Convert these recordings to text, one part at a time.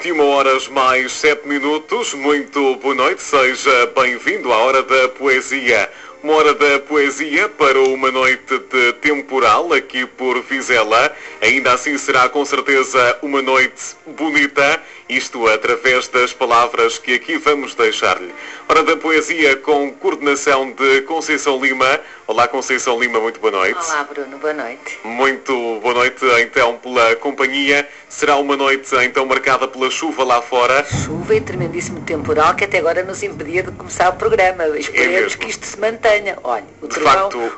21 horas mais 7 minutos. Muito boa noite, seja bem-vindo à Hora da Poesia. Uma hora da poesia para uma noite de temporal aqui por Vizela. Ainda assim será com certeza uma noite bonita, isto através das palavras que aqui vamos deixar-lhe. Hora da poesia com coordenação de Conceição Lima. Olá Conceição Lima, muito boa noite. Olá Bruno, boa noite. Muito boa noite então pela companhia. Será uma noite então marcada pela chuva lá fora. Chuva e tremendíssimo temporal que até agora nos impedia de começar o programa. Esperemos que isto se mantenha. Olha,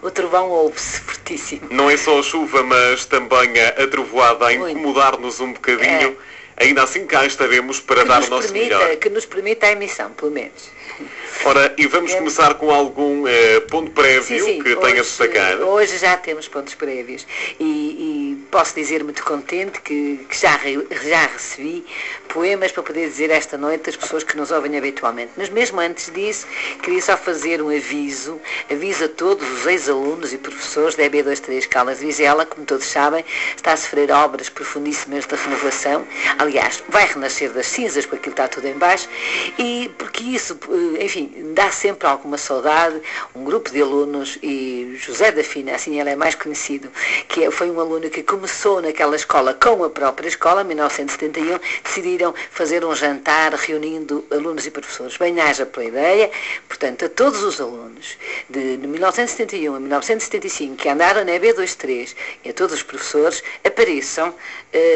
o trovão ouve-se fortíssimo. Não é só a chuva, mas também a trovoada a incomodar-nos um bocadinho. Ainda assim cá estaremos para dar o nosso melhor. Que nos permita a emissão, pelo menos. Ora, e vamos começar com algum ponto prévio que tenha destacado. Hoje já temos pontos prévios e posso dizer muito contente que já recebi poemas para poder dizer esta noite às pessoas que nos ouvem habitualmente. Mas mesmo antes disso, queria só fazer um aviso a todos os ex-alunos e professores da EB23 Caldas de Vizela, como todos sabem, está a sofrer obras profundíssimas de renovação. Aliás, vai renascer das cinzas, porque aquilo está tudo em baixo, e porque isso, enfim, dá sempre alguma saudade. Um grupo de alunos, e José da Fina, assim ele é mais conhecido, que foi um aluno que começou naquela escola com a própria escola, em 1971, decidiram fazer um jantar reunindo alunos e professores. Bem-haja pela ideia, portanto, a todos os alunos de 1971 a 1975 que andaram na EB23 e a todos os professores, apareçam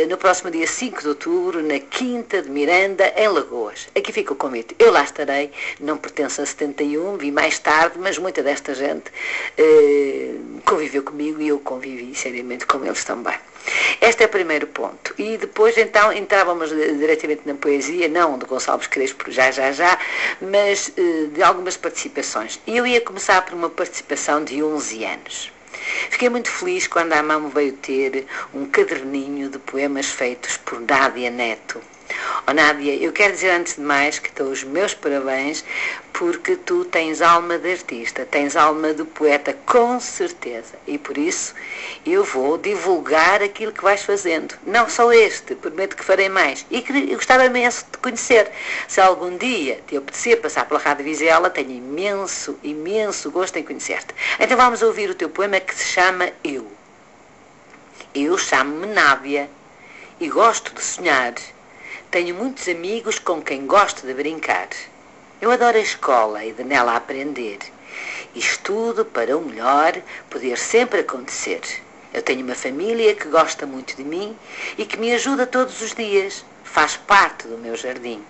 no próximo dia 5 de outubro na Quinta de Miranda, em Lagoas. Aqui fica o convite. Eu lá estarei, não pertenço a 71, vi mais tarde, mas muita desta gente conviveu comigo e eu convivi seriamente com eles também. Este é o primeiro ponto. E depois, então, entrávamos diretamente na poesia, não de Gonçalves Crespo, já, mas de algumas participações. E eu ia começar por uma participação de 11 anos. Fiquei muito feliz quando a mão me veio ter um caderninho de poemas feitos por Nádia Neto. Oh Nádia, eu quero dizer antes de mais que dou os meus parabéns porque tu tens alma de artista, tens alma de poeta, com certeza. E por isso eu vou divulgar aquilo que vais fazendo. Não só este, prometo que farei mais. E que eu gostava imenso de conhecer. Se algum dia te apetecer passar pela Rádio Vizela, tenho imenso gosto em conhecer-te. Então vamos ouvir o teu poema que se chama Eu. Eu chamo-me Nádia e gosto de sonhar. Tenho muitos amigos com quem gosto de brincar. Eu adoro a escola e de nela aprender. Estudo para o melhor poder sempre acontecer. Eu tenho uma família que gosta muito de mim e que me ajuda todos os dias. Faz parte do meu jardim.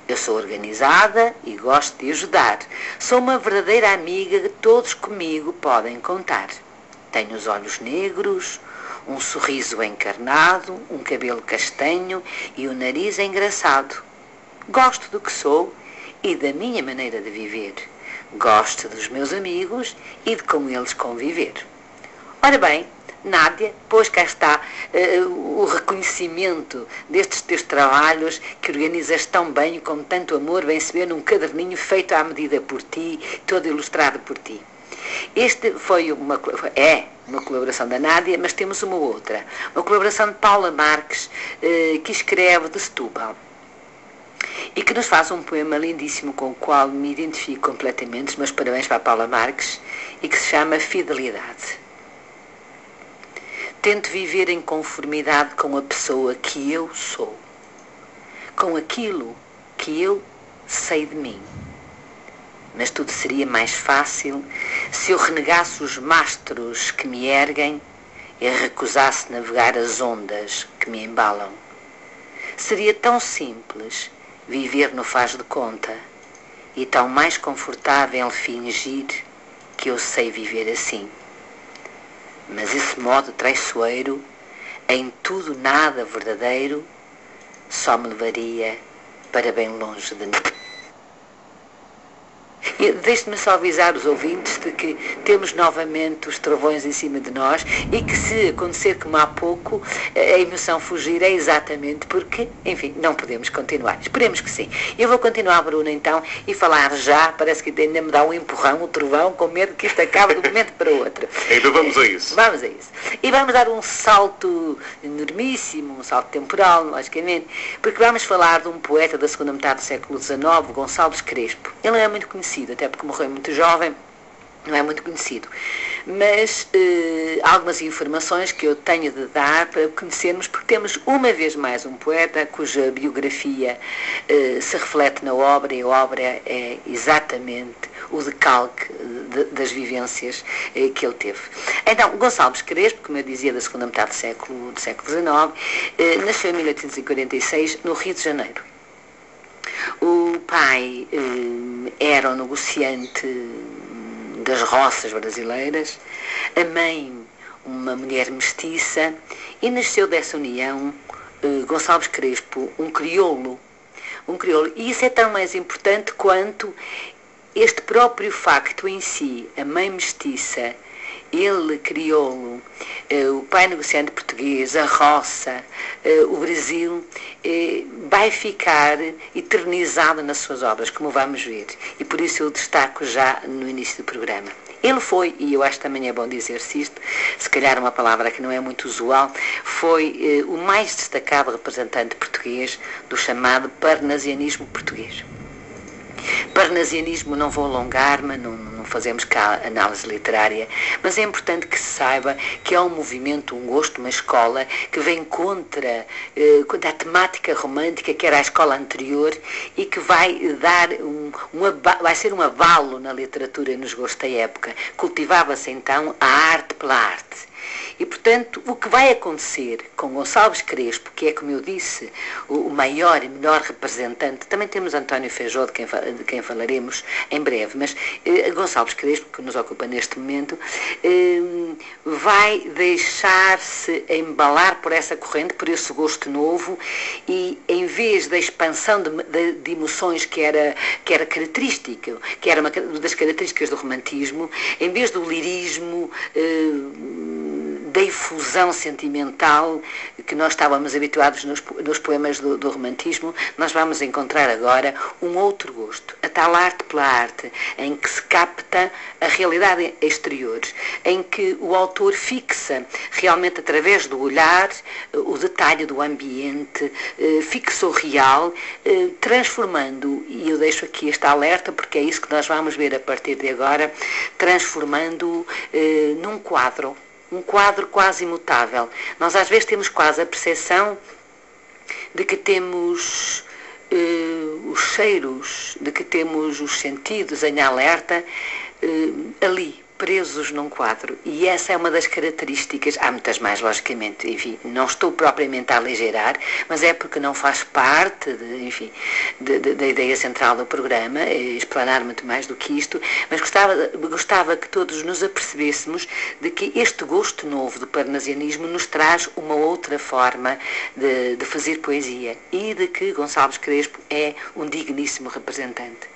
Eu sou organizada e gosto de ajudar. Sou uma verdadeira amiga que todos comigo podem contar. Tenho os olhos negros, um sorriso encarnado, um cabelo castanho e um nariz engraçado. Gosto do que sou e da minha maneira de viver. Gosto dos meus amigos e de com eles conviver. Ora bem, Nádia, pois cá está o reconhecimento destes teus trabalhos que organizas tão bem e com tanto amor, vem se ver num caderninho feito à medida por ti, todo ilustrado por ti. Este foi uma colaboração da Nádia, mas temos uma outra. Uma colaboração de Paula Marques, que escreve de Setúbal. E que nos faz um poema lindíssimo com o qual me identifico completamente. Os meus parabéns para a Paula Marques. E que se chama Fidelidade. Tento viver em conformidade com a pessoa que eu sou. Com aquilo que eu sei de mim. Mas tudo seria mais fácil se eu renegasse os mastros que me erguem e recusasse navegar as ondas que me embalam. Seria tão simples viver no faz de conta e tão mais confortável fingir que eu sei viver assim. Mas esse modo traiçoeiro, em tudo nada verdadeiro, só me levaria para bem longe de mim. Deixe-me só avisar os ouvintes de que temos novamente os trovões em cima de nós e que se acontecer como há pouco, a emoção fugir é exatamente porque, enfim, não podemos continuar. Esperemos que sim. Eu vou continuar, Bruno, então, e falar já, parece que ainda me dá um empurrão, um trovão, com medo que isto acabe de um momento para o outro. Ainda vamos a isso. Vamos a isso. E vamos dar um salto enormíssimo, um salto temporal, logicamente, porque vamos falar de um poeta da segunda metade do século XIX, Gonçalves Crespo. Ele não é muito conhecido, até porque morreu muito jovem, não é muito conhecido. Mas há algumas informações que eu tenho de dar para conhecermos, porque temos uma vez mais um poeta cuja biografia se reflete na obra, e a obra é exatamente o decalque das vivências que ele teve. Então, Gonçalves Crespo, como eu dizia, da segunda metade do século XIX, nasceu em 1846 no Rio de Janeiro. O pai era um negociante das roças brasileiras, a mãe uma mulher mestiça, e nasceu dessa união Gonçalves Crespo, um crioulo. E isso é tão mais importante quanto este próprio facto em si, a mãe mestiça, ele crioulo, o pai negociante português, a roça, o Brasil, vai ficar eternizado nas suas obras, como vamos ver. E por isso eu destaco já no início do programa. Ele foi, e eu acho que também é bom dizer-se isto, se calhar uma palavra que não é muito usual, foi o mais destacado representante português do chamado parnasianismo português. Parnasianismo, não vou alongar-me, não fazemos cá análise literária, mas é importante que se saiba que é um movimento, um gosto, uma escola que vem contra a temática romântica que era a escola anterior e que vai dar vai ser um abalo na literatura e nos gostos da época. Cultivava-se então a arte pela arte. E, portanto, o que vai acontecer com Gonçalves Crespo, que é, como eu disse, o maior e melhor representante, também temos António Feijó, de quem falaremos em breve, mas Gonçalves Crespo, que nos ocupa neste momento, vai deixar-se embalar por essa corrente, por esse gosto novo, e em vez da expansão de emoções que era característica, que era uma das características do romantismo, em vez do lirismo, da efusão sentimental que nós estávamos habituados nos poemas do romantismo, nós vamos encontrar agora um outro gosto, a tal arte pela arte, em que se capta a realidade exterior, em que o autor fixa realmente através do olhar o detalhe do ambiente, fixa o real, transformando, e eu deixo aqui este alerta porque é isso que nós vamos ver a partir de agora, transformando num quadro. Um quadro quase imutável. Nós às vezes temos quase a percepção de que temos os cheiros, de que temos os sentidos em alerta ali, presos num quadro. E essa é uma das características, há muitas mais, logicamente, enfim, não estou propriamente a aligeirar, mas é porque não faz parte, da ideia central do programa, explanar muito mais do que isto, mas gostava que todos nos apercebêssemos de que este gosto novo do parnasianismo nos traz uma outra forma de fazer poesia e de que Gonçalves Crespo é um digníssimo representante.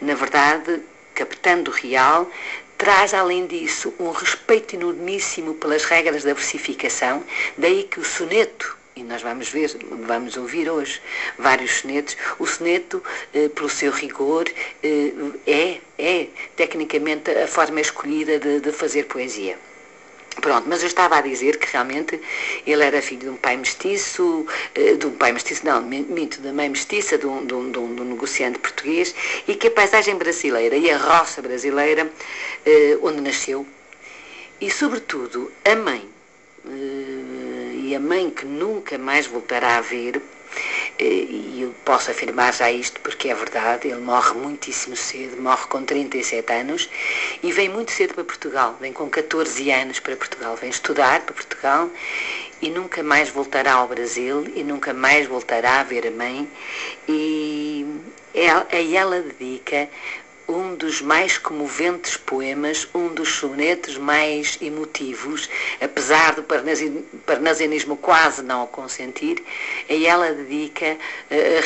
Na verdade, captando o real, traz, além disso, um respeito enormíssimo pelas regras da versificação, daí que o soneto, e nós vamos ouvir hoje vários sonetos, o soneto, pelo seu rigor, é tecnicamente a forma escolhida de fazer poesia. Pronto, mas eu estava a dizer que realmente ele era filho de um pai mestiço, da mãe mestiça, de um negociante português, e que a paisagem brasileira e a roça brasileira, onde nasceu, e sobretudo a mãe que nunca mais voltará a ver, e eu posso afirmar já isto porque é verdade, ele morre muitíssimo cedo, morre com 37 anos e vem muito cedo para Portugal, vem com 14 anos para Portugal, vem estudar para Portugal e nunca mais voltará ao Brasil e nunca mais voltará a ver a mãe, e a ela dedica um dos mais comoventes poemas, um dos sonetos mais emotivos, apesar do parnasianismo quase não o consentir, e ela dedica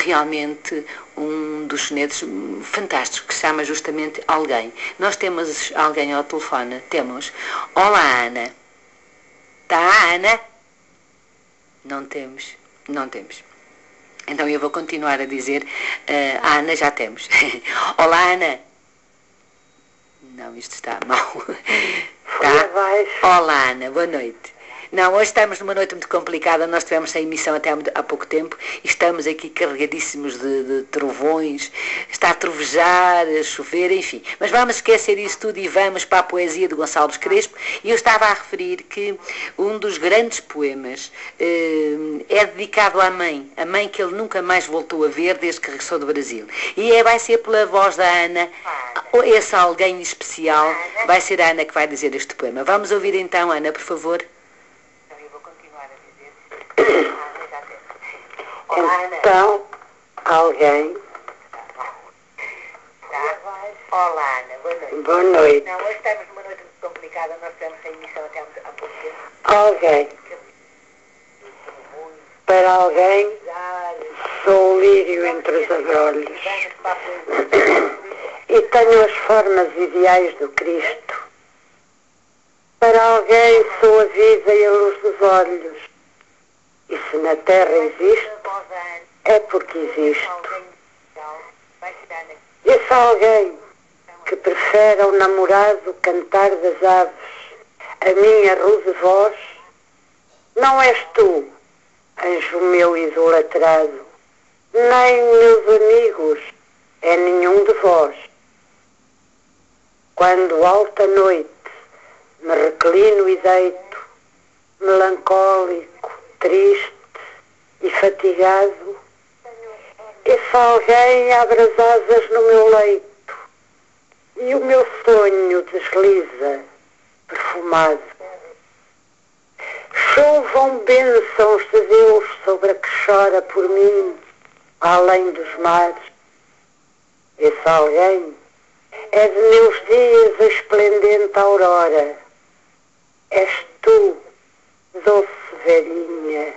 realmente um dos sonetos fantásticos, que se chama justamente Alguém. Nós temos alguém ao telefone, temos. Olá, Ana. Está a Ana? Não temos. Então eu vou continuar a dizer, a Ana já temos. Olá, Ana. Não, isto está mal. Tá? Olá, Ana, boa noite. Não, hoje estamos numa noite muito complicada, nós tivemos sem emissão até há pouco tempo e estamos aqui carregadíssimos de trovões, está a trovejar, a chover, enfim. Mas vamos esquecer isso tudo e vamos para a poesia de Gonçalves Crespo. E eu estava a referir que um dos grandes poemas é dedicado à mãe, a mãe que ele nunca mais voltou a ver desde que regressou do Brasil. E vai ser pela voz da Ana, esse alguém especial, vai ser a Ana que vai dizer este poema. Vamos ouvir então, Ana, por favor. Então, alguém. Olá, Ana, boa noite. Boa noite. Não, hoje estamos numa noite muito complicada, nós tivemos sem emissão até há pouco tempo. Alguém. Para alguém, sou o lírio entre os abrolhos. E tenho as formas ideais do Cristo. Para alguém, sou a vida e a luz dos olhos. E se na terra existe, é porque existo. Esse alguém que prefere ao namorado cantar das aves a minha rude voz, não és tu, anjo meu idolatrado, nem meus amigos, é nenhum de vós. Quando alta noite me reclino e deito, melancólico, triste e fatigado, esse alguém abre as asas no meu leito e o meu sonho desliza, perfumado. Chovam bênçãos de Deus sobre a que chora por mim, além dos mares. Esse alguém é de meus dias a esplendente aurora. És tu, doce velhinha,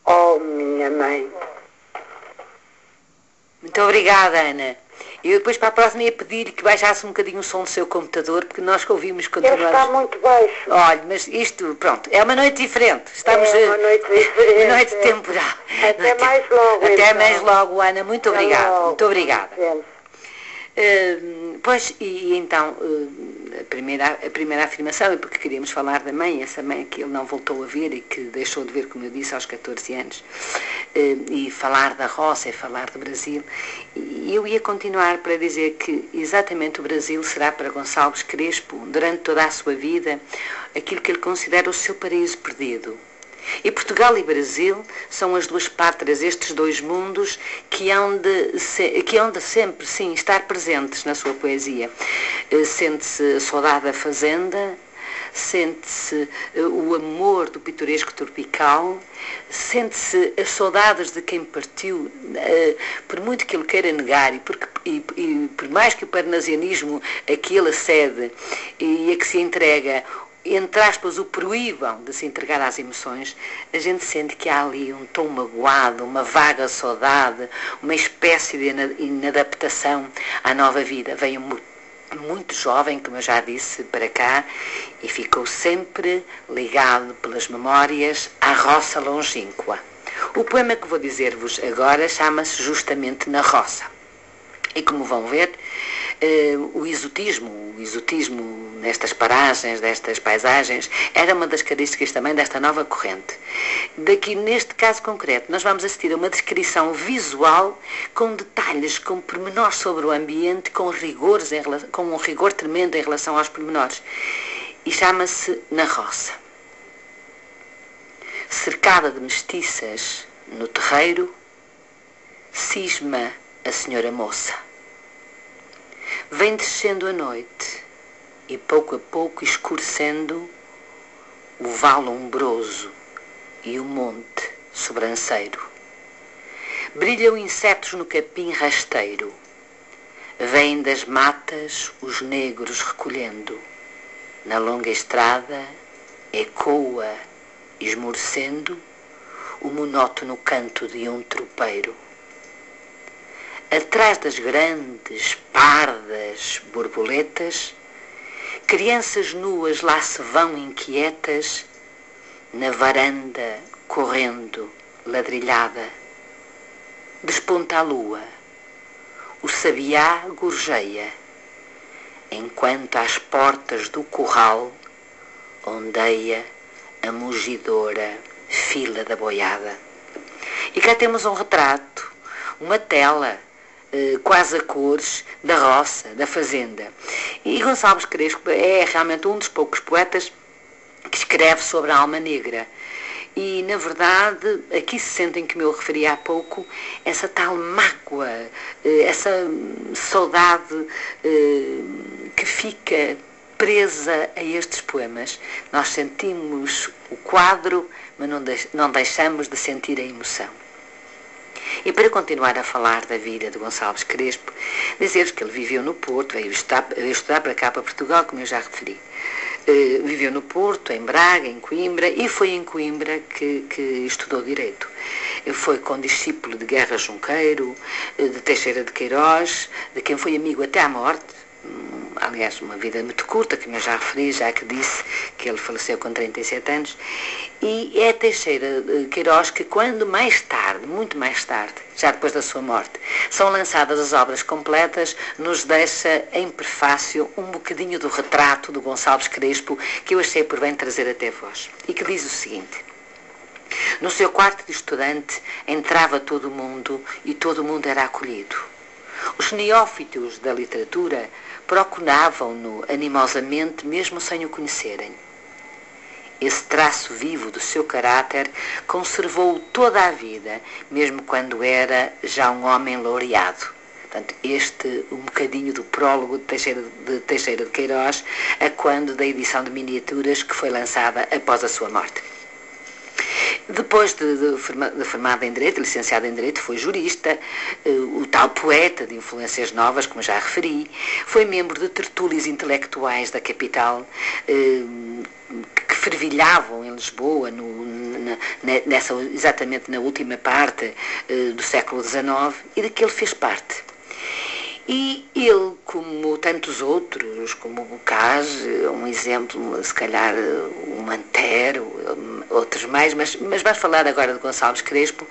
ó minha mãe. Muito obrigada, Ana. Eu depois para a próxima ia pedir que baixasse um bocadinho o som do seu computador, porque nós que ouvimos continuamos. Ele está muito baixo. Olha, mas isto, pronto, é uma noite diferente. Estamos uma noite diferente. Uma noite temporal. Até mais logo. Até então. mais logo, Ana. Muito obrigada. Logo. Muito obrigada. Gente. Pois, e então, a primeira afirmação é porque queríamos falar da mãe, essa mãe que ele não voltou a ver e que deixou de ver, como eu disse, aos 14 anos, e falar da roça e falar do Brasil. E eu ia continuar para dizer que exatamente o Brasil será para Gonçalves Crespo, durante toda a sua vida, aquilo que ele considera o seu paraíso perdido. E Portugal e Brasil são as duas pátrias, estes dois mundos que hão de sempre, sim, estar presentes na sua poesia. Sente-se a saudade da fazenda, sente-se o amor do pitoresco tropical, sente-se as saudades de quem partiu, por muito que ele queira negar, e por mais que o parnasianismo a que ele acede e a que se entrega, entre aspas, o proíbam de se entregar às emoções, a gente sente que há ali um tom magoado, uma vaga saudade, uma espécie de inadaptação à nova vida. Veio muito jovem, como eu já disse, para cá e ficou sempre ligado pelas memórias à roça longínqua. O poema que vou dizer-vos agora chama-se justamente Na Roça. E como vão ver, o exotismo nestas paragens, destas paisagens, era uma das características também desta nova corrente. Daqui, neste caso concreto, nós vamos assistir a uma descrição visual com detalhes, com pormenores sobre o ambiente, com um rigor tremendo em relação aos pormenores. E chama-se Na Roça. Cercada de mestiças no terreiro, cisma a senhora moça. Vem descendo a noite e pouco a pouco escurecendo o vale umbroso e o monte sobranceiro. Brilham insetos no capim rasteiro. Vêm das matas os negros recolhendo. Na longa estrada ecoa, esmorecendo, o monótono canto de um tropeiro. Atrás das grandes, pardas borboletas, crianças nuas lá se vão inquietas, na varanda correndo, ladrilhada. Desponta a lua, o sabiá gorjeia, enquanto às portas do curral ondeia a mugidora fila da boiada. E cá temos um retrato, uma tela, quase a cores, da roça, da fazenda. E Gonçalves Crespo é realmente um dos poucos poetas que escreve sobre a alma negra. E, na verdade, aqui se sentem, que eu referi há pouco, essa tal mágoa, essa saudade que fica presa a estes poemas. Nós sentimos o quadro, mas não deixamos de sentir a emoção. E para continuar a falar da vida de Gonçalves Crespo, dizer-vos que ele viveu no Porto, veio estudar para cá, para Portugal, como eu já referi. Viveu no Porto, em Braga, em Coimbra, e foi em Coimbra que estudou Direito. Foi condiscípulo de Guerra Junqueiro, de Teixeira de Queiroz, de quem foi amigo até à morte. Aliás, uma vida muito curta, como eu já referi, já que disse que ele faleceu com 37 anos. E é Teixeira de Queiroz que, quando mais tarde, muito mais tarde, já depois da sua morte, são lançadas as obras completas, nos deixa em prefácio um bocadinho do retrato do Gonçalves Crespo, que eu achei por bem trazer até vós. E que diz o seguinte: no seu quarto de estudante entrava todo o mundo e todo o mundo era acolhido. Os neófitos da literatura procuravam-no animosamente, mesmo sem o conhecerem. Esse traço vivo do seu caráter conservou-o toda a vida, mesmo quando era já um homem laureado. Portanto, um bocadinho do prólogo de Teixeira de Queiroz, a quando da edição de miniaturas que foi lançada após a sua morte. Depois de formado em Direito, licenciado em Direito, foi jurista, o tal poeta de influências novas, como já referi, foi membro de tertúlias intelectuais da capital, que fervilhavam em Lisboa, exatamente na última parte do século XIX, e de que ele fez parte. E ele, como tantos outros, como o Bocage, um exemplo, se calhar o Mantero, outros mais, mas vamos falar agora de Gonçalves Crespo,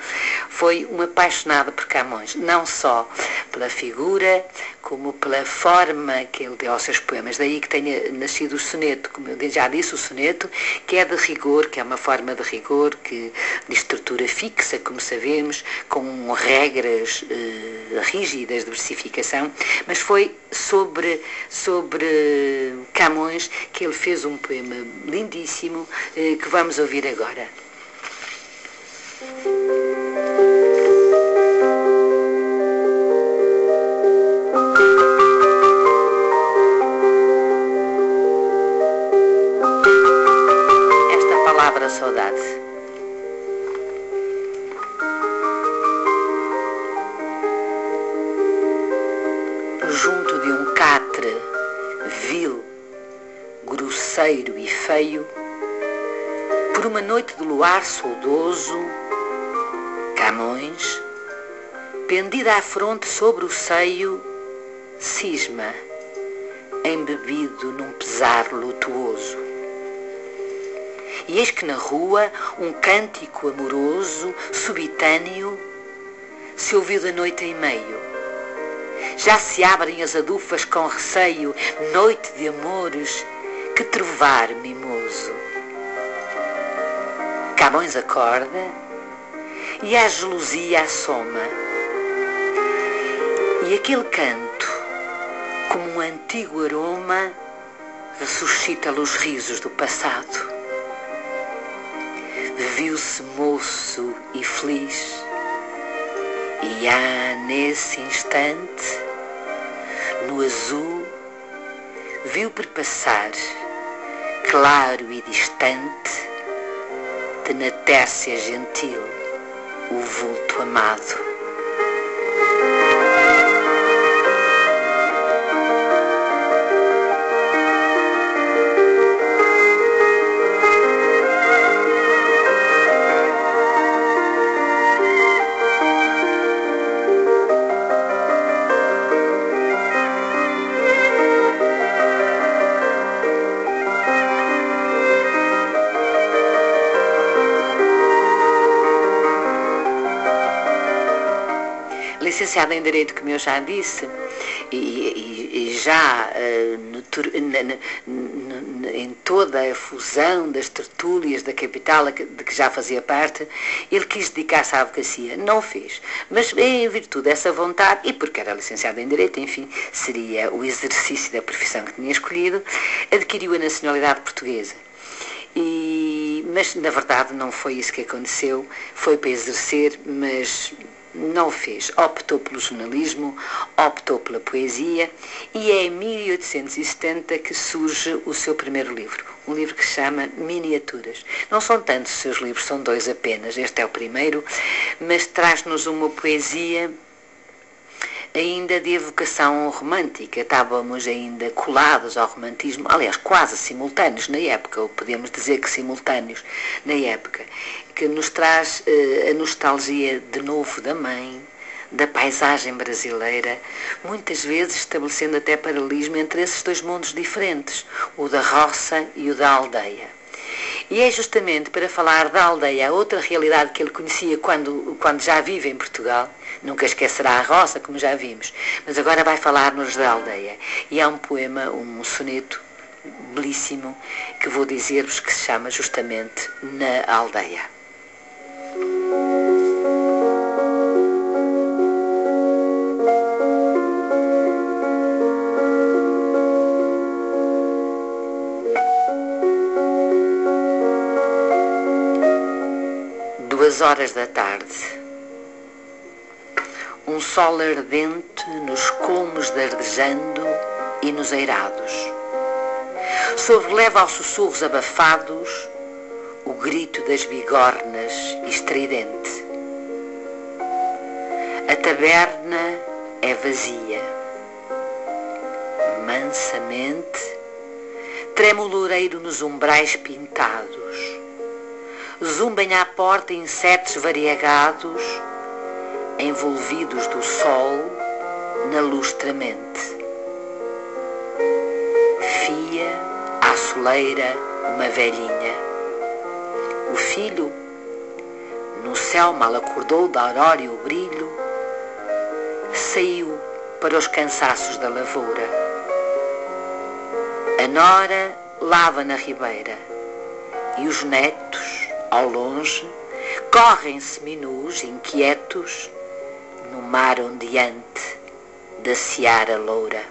foi um apaixonado por Camões, não só pela figura, como pela forma que ele deu aos seus poemas. Daí que tenha nascido o soneto, como eu já disse, o soneto, que é de rigor, que é uma forma de rigor, de estrutura fixa, como sabemos, com regras rígidas de versificação, mas foi sobre Camões que ele fez um poema lindíssimo que vamos ouvir agora. Esta palavra saudade. Junto de um catre vil, grosseiro e feio, por uma noite de luar saudoso, Camões, pendida à fronte sobre o seio, cisma, embebido num pesar lutuoso. E eis que na rua um cântico amoroso, subitâneo, se ouviu da noite em meio. Já se abrem as adufas com receio, noite de amores, que trovar mimoso. Camões acorda e a gelosia assoma. E aquele canto, como um antigo aroma, ressuscita-lhe os risos do passado. Viu-se moço e feliz, e há nesse instante, no azul, viu perpassar, claro e distante, de Natércia gentil, o vulto amado. licenciado em Direito, como eu já disse, e já em toda a fusão das tertúlias da capital de que já fazia parte, ele quis dedicar-se à advocacia. Não o fez. Mas em virtude dessa vontade, e porque era licenciado em Direito, enfim, seria o exercício da profissão que tinha escolhido, adquiriu a nacionalidade portuguesa. Mas, na verdade, não foi isso que aconteceu. Foi para exercer, mas não o fez. Optou pelo jornalismo, optou pela poesia, e é em 1870 que surge o seu primeiro livro. Um livro que se chama Miniaturas. Não são tantos os seus livros, são 2 apenas. Este é o primeiro, mas traz-nos uma poesia ainda de evocação romântica. Estávamos ainda colados ao romantismo, aliás, quase simultâneos na época, ou podemos dizer que simultâneos na época, que nos traz a nostalgia de novo da mãe, da paisagem brasileira, muitas vezes estabelecendo até paralelismo entre esses 2 mundos diferentes, o da roça e o da aldeia. E é justamente para falar da aldeia, a outra realidade que ele conhecia quando já vive em Portugal. Nunca esquecerá a roça, como já vimos, mas agora vai falar-nos da aldeia. E há um poema, um soneto belíssimo, que vou dizer-vos, que se chama justamente Na Aldeia. Duas horas da tarde. Um sol ardente nos colmos dardejando e nos eirados. Sobreleva aos sussurros abafados o grito das bigornas estridente. A taberna é vazia. Mansamente treme o loureiro nos umbrais pintados. Zumbem à porta insetos variegados, envolvidos do sol na luz tremente. Fia à soleira uma velhinha. O filho, no céu mal acordou da aurora e o brilho, saiu para os cansaços da lavoura. A nora lava na ribeira e os netos, ao longe, correm seminus inquietos no mar ondeante da seara loura.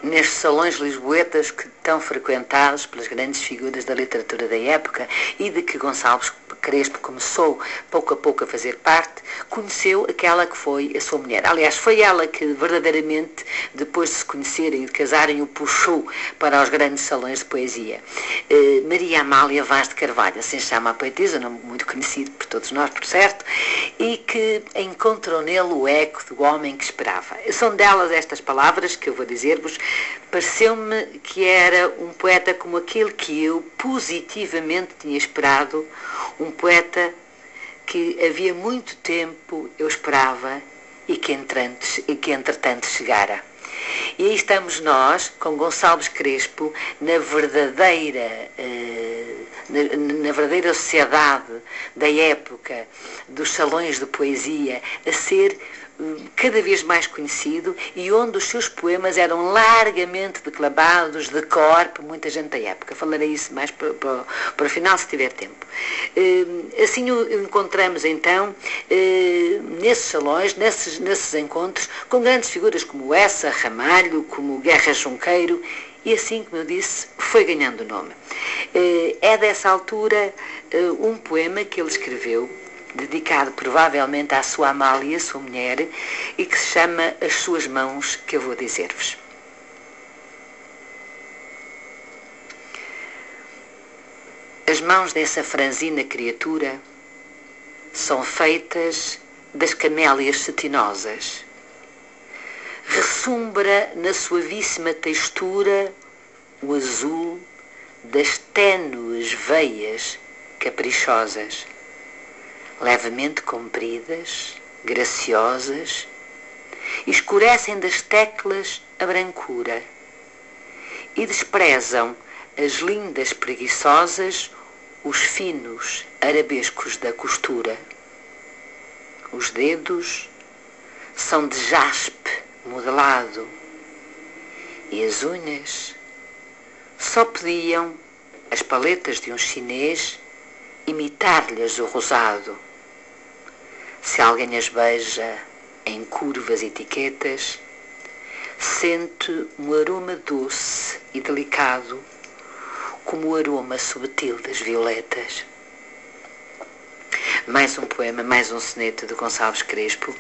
Nestes salões lisboetas que tão frequentados pelas grandes figuras da literatura da época e de que Gonçalves Crespo começou pouco a pouco a fazer parte, conheceu aquela que foi a sua mulher. Aliás, foi ela que verdadeiramente, depois de se conhecerem e de casarem, o puxou para os grandes salões de poesia. Maria Amália Vaz de Carvalho, assim se chama a poetisa, um nome muito conhecido por todos nós, por certo, e que encontrou nele o eco do homem que esperava. São delas estas palavras que eu vou dizer-vos. Pareceu-me que era um poeta como aquele que eu positivamente tinha esperado, um poeta que havia muito tempo eu esperava e que entretanto chegara. E aí estamos nós, com Gonçalves Crespo, na verdadeira sociedade da época, dos salões de poesia, a ser cada vez mais conhecido e onde os seus poemas eram largamente declamados de cor por muita gente da época. Falarei isso mais para o final, se tiver tempo. Assim o encontramos então nesses salões, nesses encontros, com grandes figuras como Essa, Ramalho, como Guerra Junqueiro, e assim, como eu disse, foi ganhando nome. É dessa altura um poema que ele escreveu, dedicado provavelmente à sua Amália, sua mulher, e que se chama As Suas Mãos, que eu vou dizer-vos. As mãos dessa franzina criatura são feitas das camélias cetinosas. Ressumbra na suavíssima textura o azul das ténues veias caprichosas, levemente compridas, graciosas, escurecem das teclas a brancura e desprezam as lindas preguiçosas os finos arabescos da costura. Os dedos são de jaspe modelado e as unhas só podiam as paletas de um chinês imitar-lhes o rosado. Se alguém as beija em curvas etiquetas, sente um aroma doce e delicado, como o aroma subtil das violetas. Mais um poema, mais um soneto de Gonçalves Crespo.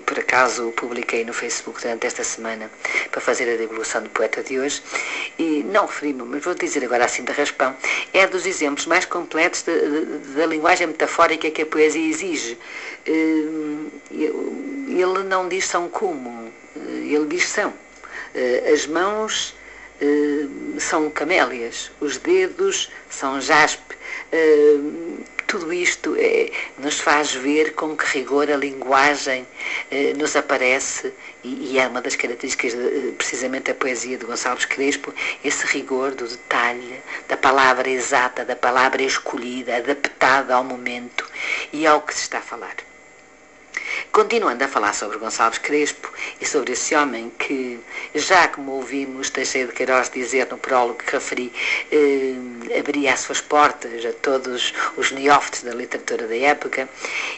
Por acaso, publiquei no Facebook durante esta semana para fazer a divulgação do poeta de hoje. E não referi-me, mas vou dizer agora assim de raspão, é dos exemplos mais completos da linguagem metafórica que a poesia exige. Ele não diz são como, ele diz são. As mãos são camélias, os dedos são jaspe. Tudo isto nos faz ver com que rigor a linguagem nos aparece e é uma das características precisamente da poesia de Gonçalves Crespo, esse rigor do detalhe, da palavra exata, da palavra escolhida, adaptada ao momento e ao que se está a falar. Continuando a falar sobre Gonçalves Crespo e sobre esse homem que, já como ouvimos Teixeira de Queiroz dizer no prólogo que referi, abria as suas portas a todos os neófitos da literatura da época,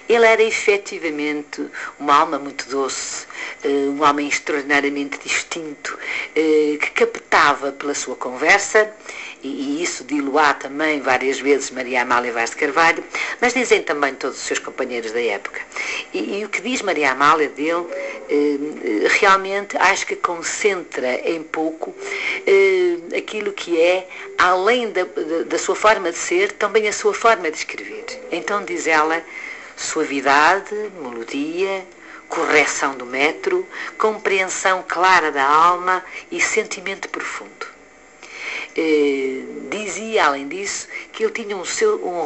ele era efetivamente uma alma muito doce, um homem extraordinariamente distinto, que captava pela sua conversa, e isso dilo-á também várias vezes Maria Amália Vaz de Carvalho, mas dizem também todos os seus companheiros da época. E o que diz Maria Amália dele, realmente acho que concentra em pouco aquilo que é, além da sua forma de ser, também a sua forma de escrever. Então diz ela, suavidade, melodia, correção do metro, compreensão clara da alma e sentimento profundo. Dizia, além disso, que ele tinha um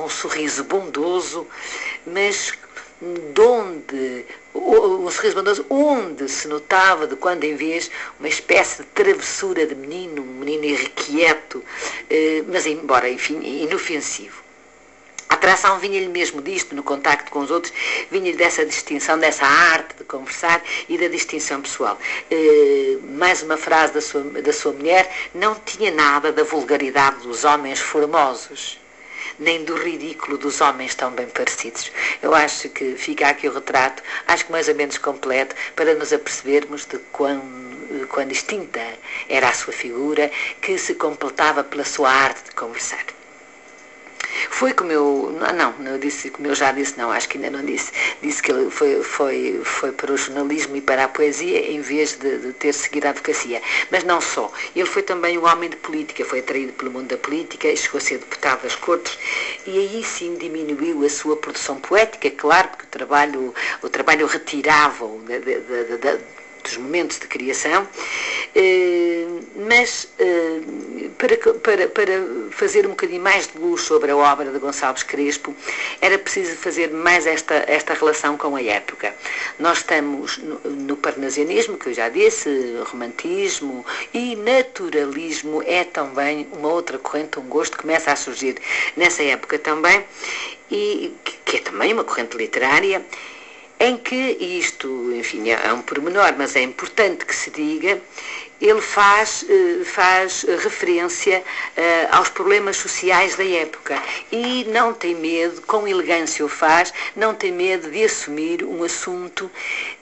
sorriso bondoso, mas um sorriso bondoso onde se notava de quando em vez uma espécie de travessura de menino, um menino irrequieto, mas embora, enfim, inofensivo. A atração vinha-lhe mesmo disto, no contacto com os outros, vinha-lhe dessa distinção, dessa arte de conversar e da distinção pessoal. Mais uma frase da sua mulher, não tinha nada da vulgaridade dos homens formosos, nem do ridículo dos homens tão bem parecidos. Eu acho que fica aqui o retrato, acho que mais ou menos completo, para nos apercebermos de quão distinta era a sua figura, que se completava pela sua arte de conversar. Foi como eu... Não disse como eu já disse, não, acho que ainda não disse. Disse que ele foi para o jornalismo e para a poesia em vez de ter seguido a advocacia. Mas não só. Ele foi também um homem de política, foi atraído pelo mundo da política, chegou a ser deputado das Cortes e aí sim diminuiu a sua produção poética, claro, porque o trabalho retirava-o dos momentos de criação, mas para fazer um bocadinho mais de luz sobre a obra de Gonçalves Crespo, era preciso fazer mais esta relação com a época. Nós estamos no parnasianismo, que eu já disse, romantismo e naturalismo é também uma outra corrente, um gosto que começa a surgir nessa época também, e que é também uma corrente literária, em que isto, enfim, é um pormenor, mas é importante que se diga, ele faz referência aos problemas sociais da época e não tem medo, com elegância o faz, não tem medo de assumir um assunto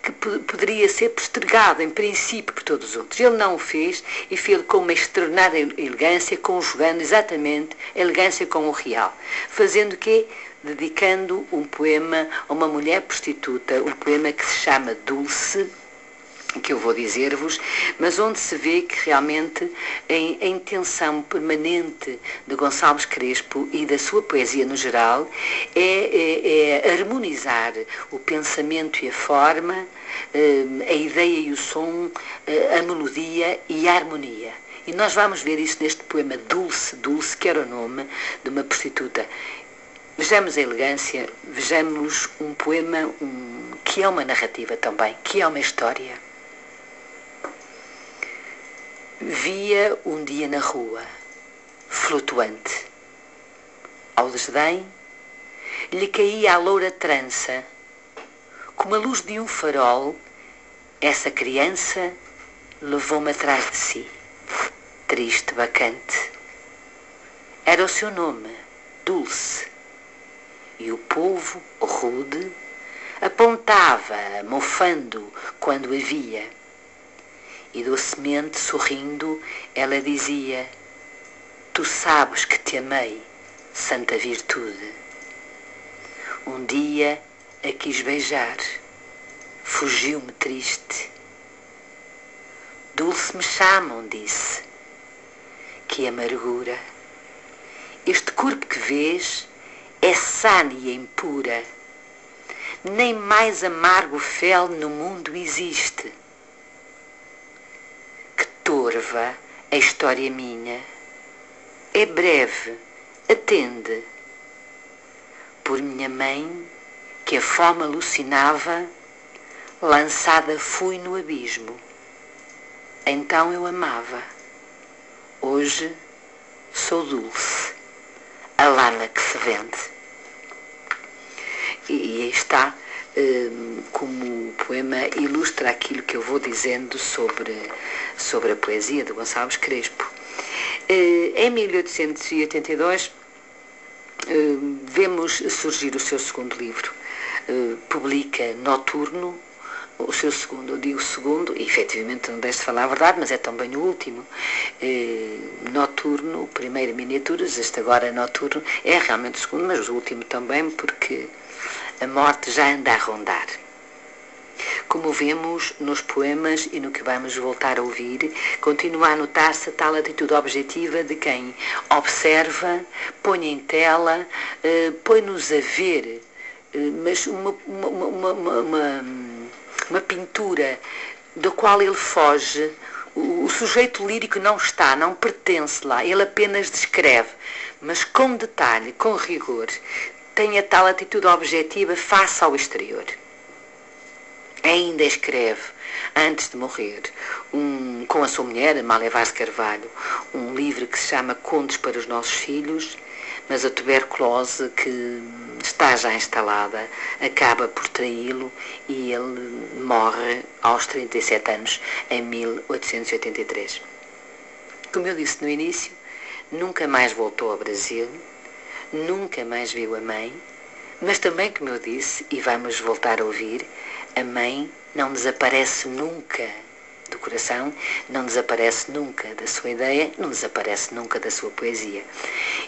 que poderia ser postergado, em princípio, por todos os outros. Ele não o fez e fez com uma extraordinária elegância, conjugando exatamente a elegância com o real. Fazendo o quê? Dedicando um poema a uma mulher prostituta, um poema que se chama Dulce, que eu vou dizer-vos, mas onde se vê que realmente a intenção permanente de Gonçalves Crespo e da sua poesia no geral é harmonizar o pensamento e a forma, a ideia e o som, a melodia e a harmonia. E nós vamos ver isso neste poema Dulce, Dulce, que era o nome de uma prostituta. Vejamos a elegância, vejamos um poema que é uma narrativa também, que é uma história. Via um dia na rua, flutuante. Ao desdém, lhe caía a loura trança. Como a luz de um farol, essa criança levou-me atrás de si, triste, bacante. Era o seu nome, Dulce. E o povo, rude, apontava, mofando, quando a via. E docemente, sorrindo, ela dizia: tu sabes que te amei, santa virtude. Um dia a quis beijar, fugiu-me triste. Dulce me chamam, disse. Que amargura! Este corpo que vês é sânia impura. Nem mais amargo fel no mundo existe. Que torva a história minha. É breve, atende. Por minha mãe, que a fome alucinava, lançada fui no abismo. Então eu amava. Hoje sou dulce, a lana que se vende. E aí está, como o poema ilustra aquilo que eu vou dizendo sobre a poesia de Gonçalves Crespo. Em 1882, vemos surgir o seu segundo livro. Publica Noturno, o seu segundo, eu digo segundo, e efetivamente não deixe de falar a verdade, mas é também o último. Noturno, o primeiro miniaturas, este agora Noturno, é realmente o segundo, mas o último também, porque a morte já anda a rondar. Como vemos nos poemas e no que vamos voltar a ouvir, continua a notar-se a tal atitude objetiva de quem observa, põe em tela, põe-nos a ver, mas uma pintura da qual ele foge. O sujeito lírico não está, não pertence lá, ele apenas descreve, mas com detalhe, com rigor, tem a tal atitude objetiva face ao exterior. Ainda escreve, antes de morrer, com a sua mulher, Amália Vaz de Carvalho, um livro que se chama Contos para os Nossos Filhos, mas a tuberculose que está já instalada acaba por traí-lo e ele morre aos 37 anos, em 1883. Como eu disse no início, nunca mais voltou ao Brasil, nunca mais viu a mãe, mas também, como eu disse, e vamos voltar a ouvir, a mãe não desaparece nunca do coração, não desaparece nunca da sua ideia, não desaparece nunca da sua poesia.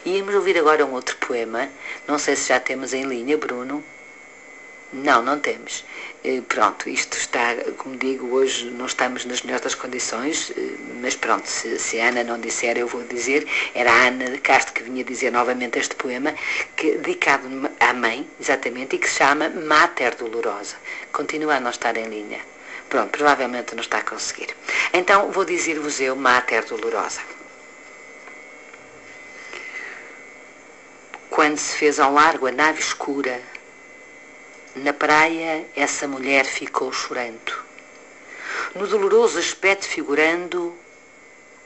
E vamos ouvir agora um outro poema, não sei se já temos em linha, Bruno. Não, não temos. Pronto, isto está, como digo, hoje não estamos nas melhores das condições, mas pronto, se a Ana não disser, eu vou dizer. Era a Ana de Castro que vinha dizer novamente este poema, dedicado à mãe, exatamente, e que se chama Mater Dolorosa. Continua a não estar em linha. Pronto, provavelmente não está a conseguir. Então, vou dizer-vos eu, Mater Dolorosa. Quando se fez ao largo a nave escura, na praia essa mulher ficou chorando, no doloroso aspecto figurando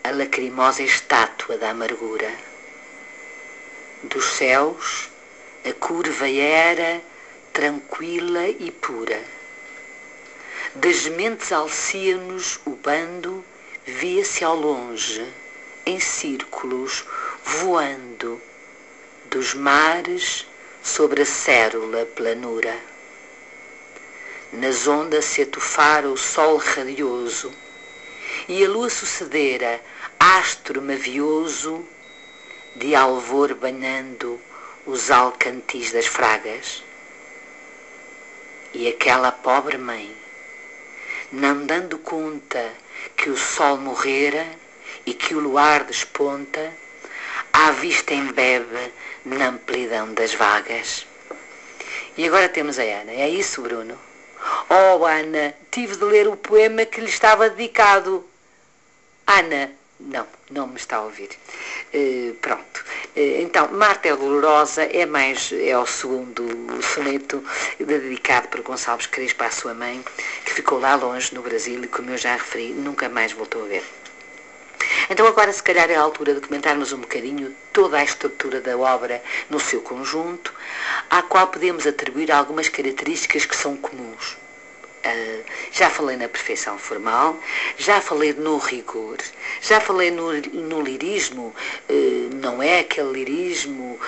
a lacrimosa estátua da amargura. Dos céus a curva era tranquila e pura. Das mentes alcíanos o bando via-se ao longe, em círculos, voando, dos mares sobre a cérula planura. Nas ondas se atufara o sol radioso, e a lua sucedera, astro mavioso, de alvor banhando os alcantis das fragas. E aquela pobre mãe, não dando conta que o sol morrera e que o luar desponta, à vista embebe na amplidão das vagas. E agora temos a Ana. É isso, Bruno? Oh, Ana, tive de ler o poema que lhe estava dedicado. Ana, não me está a ouvir. Pronto. Então, Marta é Dolorosa é o segundo soneto dedicado por Gonçalves Crespo à sua mãe, que ficou lá longe no Brasil e, como eu já referi, nunca mais voltou a ver. Então agora se calhar é a altura de comentarmos um bocadinho toda a estrutura da obra no seu conjunto, à qual podemos atribuir algumas características que são comuns. Já falei na perfeição formal, já falei no rigor, já falei no lirismo, não é aquele lirismo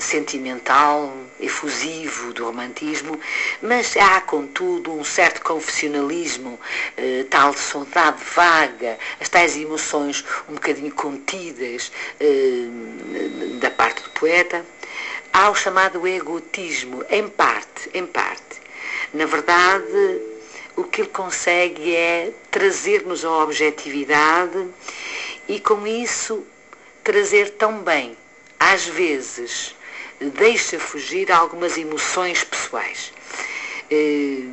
sentimental, efusivo do romantismo, mas há, contudo, um certo confessionalismo, tal saudade vaga, as tais emoções um bocadinho contidas da parte do poeta. Há o chamado egotismo, em parte. Na verdade, o que ele consegue é trazer-nos a objetividade e, com isso, trazer também, às vezes, deixa fugir algumas emoções pessoais. E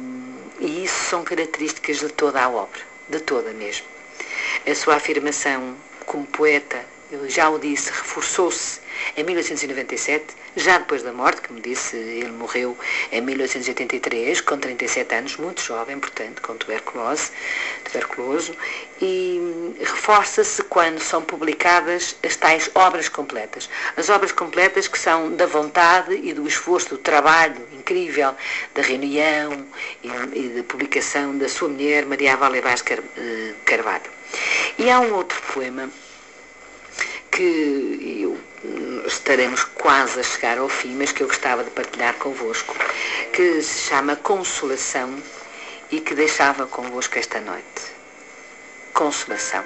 isso são características de toda a obra, de toda mesmo. A sua afirmação como poeta, eu já o disse, reforçou-se em 1897, já depois da morte, como disse, ele morreu em 1883, com 37 anos, muito jovem, portanto, com tuberculoso, e reforça-se quando são publicadas as tais obras completas. As obras completas que são da vontade e do esforço, do trabalho incrível, da reunião e da publicação da sua mulher, Maria Amália Vaz Carvalho. E há um outro poema que estaremos quase a chegar ao fim, mas que eu gostava de partilhar convosco, que se chama Consolação e que deixava convosco esta noite. Consolação.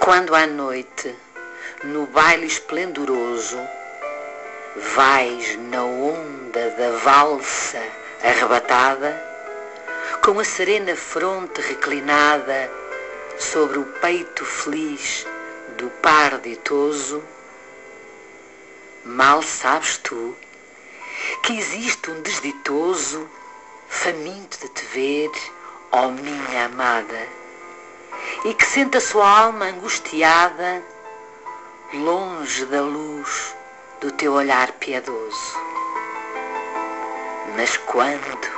Quando à noite, no baile esplendoroso, vais na onda da valsa arrebatada, com a serena fronte reclinada sobre o peito feliz do par ditoso, mal sabes tu que existe um desditoso faminto de te ver, ó minha amada, e que sente a sua alma angustiada longe da luz do teu olhar piedoso. Mas quando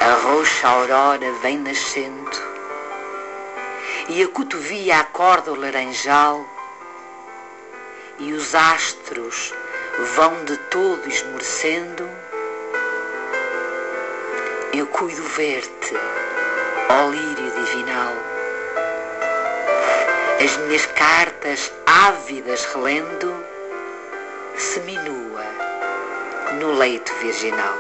a roxa aurora vem nascendo e a cotovia acorda o laranjal e os astros vão de todo esmorecendo, eu cuido ver-te, ó lírio divinal. As minhas cartas ávidas relendo, seminua no leito virginal.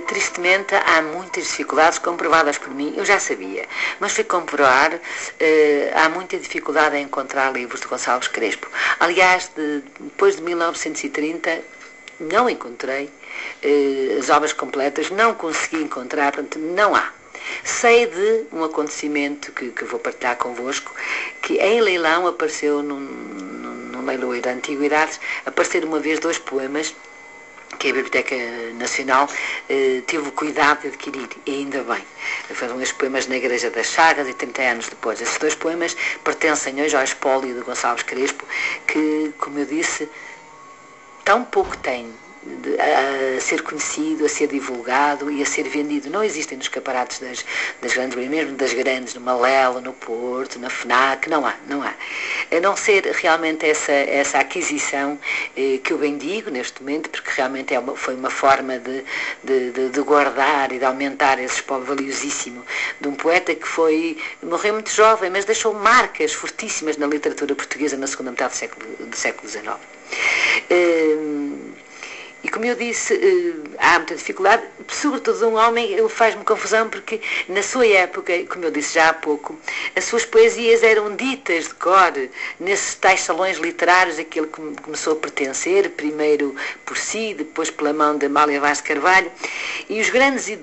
Tristemente, há muitas dificuldades comprovadas por mim, eu já sabia, mas fui comprovar, há muita dificuldade em encontrar livros de Gonçalves Crespo. Aliás, depois de 1930, não encontrei as obras completas, não consegui encontrar, portanto, não há. Sei de um acontecimento que vou partilhar convosco, que em leilão apareceu, num leiloeiro de antiguidades, apareceram uma vez 2 poemas que a Biblioteca Nacional teve o cuidado de adquirir, e ainda bem. Foram os poemas na Igreja das Chagas e 30 anos depois. Esses 2 poemas pertencem hoje ao espólio de Gonçalves Crespo, que, como eu disse, tão pouco tem a ser conhecido, a ser divulgado e a ser vendido. Não existem nos escaparates das grandes, mesmo das grandes, no Malelo, no Porto, na FNAC, não há. A não ser realmente essa aquisição que eu bendigo neste momento, porque realmente foi uma forma de guardar e de aumentar esse espólio valiosíssimo de um poeta que morreu muito jovem, mas deixou marcas fortíssimas na literatura portuguesa na segunda metade do século XIX. E como eu disse, há muita dificuldade, sobretudo de um homem, faz-me confusão porque na sua época, como eu disse já há pouco, as suas poesias eram ditas de cor nesses tais salões literários a que ele começou a pertencer, primeiro por si, depois pela mão de Amália Vaz de Carvalho, e os grandes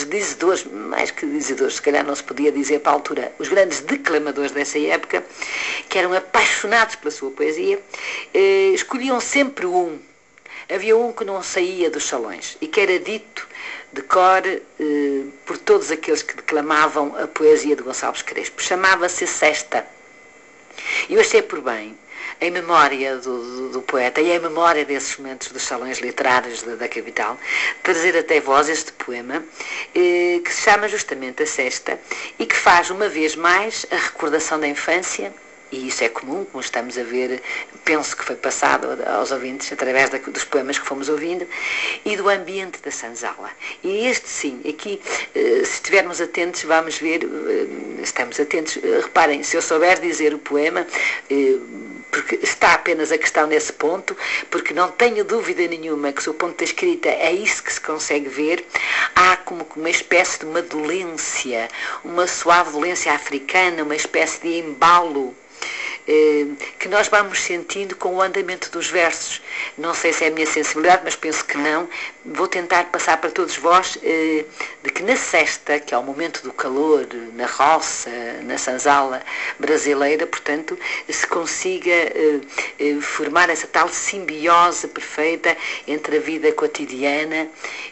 dizedores, mais que dizedores, se calhar não se podia dizer para a altura, os grandes declamadores dessa época, que eram apaixonados pela sua poesia, escolhiam sempre um. Havia um que não saía dos salões e que era dito de cor por todos aqueles que declamavam a poesia de Gonçalves Crespo. Chamava-se Sesta. E eu achei por bem, em memória do poeta e em memória desses momentos dos salões literários da capital, trazer até vós este poema que se chama justamente A Sesta e que faz uma vez mais a recordação da infância. E isso é comum, como estamos a ver, penso que foi passado aos ouvintes através dos poemas que fomos ouvindo, e do ambiente da senzala. E este sim, aqui, se estivermos atentos, vamos ver, estamos atentos, reparem, se eu souber dizer o poema, porque está apenas a questão nesse ponto, porque não tenho dúvida nenhuma que se o ponto da escrita é isso que se consegue ver, há como uma espécie de uma dolência, uma suave dolência africana, uma espécie de embalo, que nós vamos sentindo com o andamento dos versos. Não sei se é a minha sensibilidade, mas penso que não. Vou tentar passar para todos vós de que na sesta, que é o momento do calor, na roça, na senzala brasileira, portanto, se consiga formar essa tal simbiose perfeita entre a vida cotidiana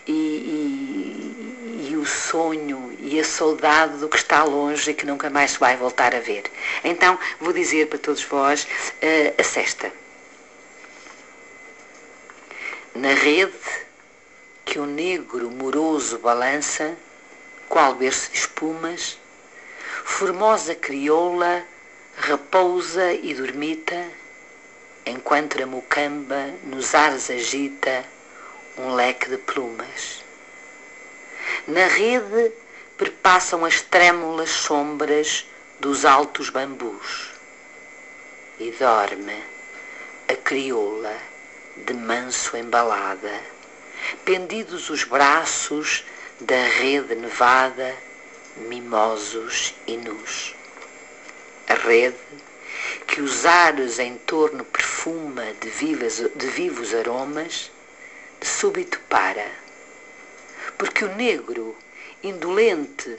e o sonho e a saudade do que está longe e que nunca mais se vai voltar a ver. Então, vou dizer para todos vós a sesta. Na rede que o negro moroso balança, qual berço de espumas, formosa crioula repousa e dormita, enquanto a mucamba nos ares agita um leque de plumas. Na rede perpassam as trêmulas sombras dos altos bambus e dorme a crioula de manso embalada, pendidos os braços da rede nevada, mimosos e nus. A rede que os ares em torno perfuma de vivos aromas, de súbito para, porque o negro, indolente,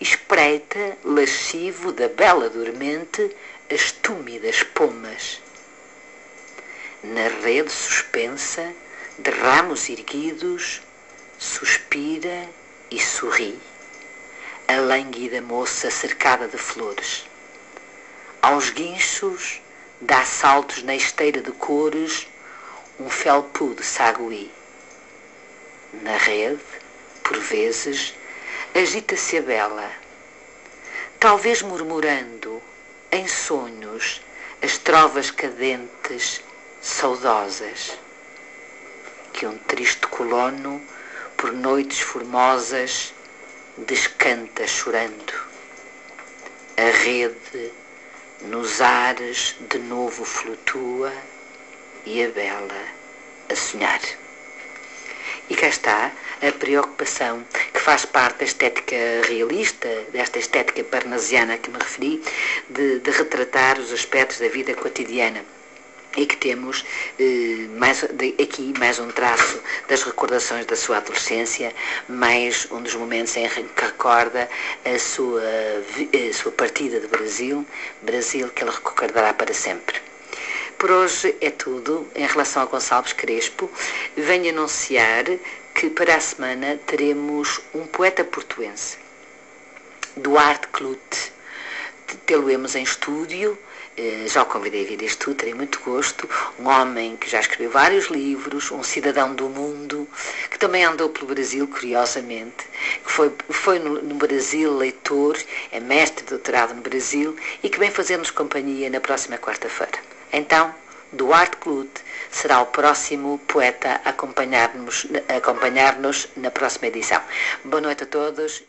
espreita, lascivo da bela dormente, as túmidas pomas. Na rede suspensa, de ramos erguidos, suspira e sorri a lânguida moça cercada de flores. Aos guinchos, dá saltos na esteira de cores, um felpu de sagui. Na rede, por vezes, agita-se a bela, talvez murmurando, em sonhos, as trovas cadentes, saudosas, que um triste colono, por noites formosas, descanta chorando. A rede, nos ares, de novo flutua, e a bela, a sonhar. E cá está a preocupação que faz parte da estética realista, desta estética parnasiana a que me referi, de retratar os aspectos da vida cotidiana. e que temos aqui mais um traço das recordações da sua adolescência, mais um dos momentos em que recorda a sua partida do Brasil que ele recordará para sempre. Por hoje é tudo em relação a Gonçalves Crespo. Venho anunciar que para a semana teremos um poeta portuense, Duarte Clute. Tê-lo-emos em estúdio. Já o convidei a vir a este estúdio, terei muito gosto. Um homem que já escreveu vários livros, um cidadão do mundo, que também andou pelo Brasil, curiosamente, que foi no Brasil leitor, é mestre de doutorado no Brasil e que vem fazer-nos companhia na próxima quarta-feira. Então, Duarte Clute será o próximo poeta a acompanhar-nos na próxima edição. Boa noite a todos.